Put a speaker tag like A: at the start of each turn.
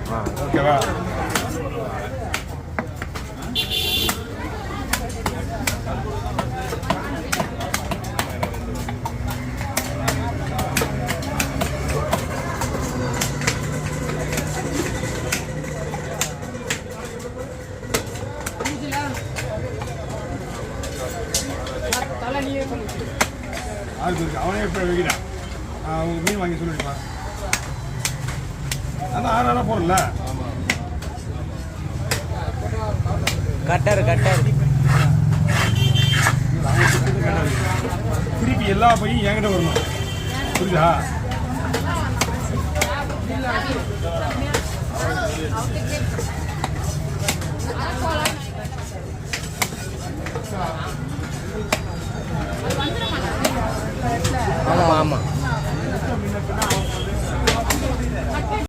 A: ஓகேவா? அவனே எப்படி வைக்கிறான்? அவங்க மீன் வாங்கி சொல்லிடுமா? அதான் 6 போடல.
B: கட்டர்
A: திருப்பி எல்லா பையும் என்கிட்ட வரணும். புரியுதா?
B: ஆமாம்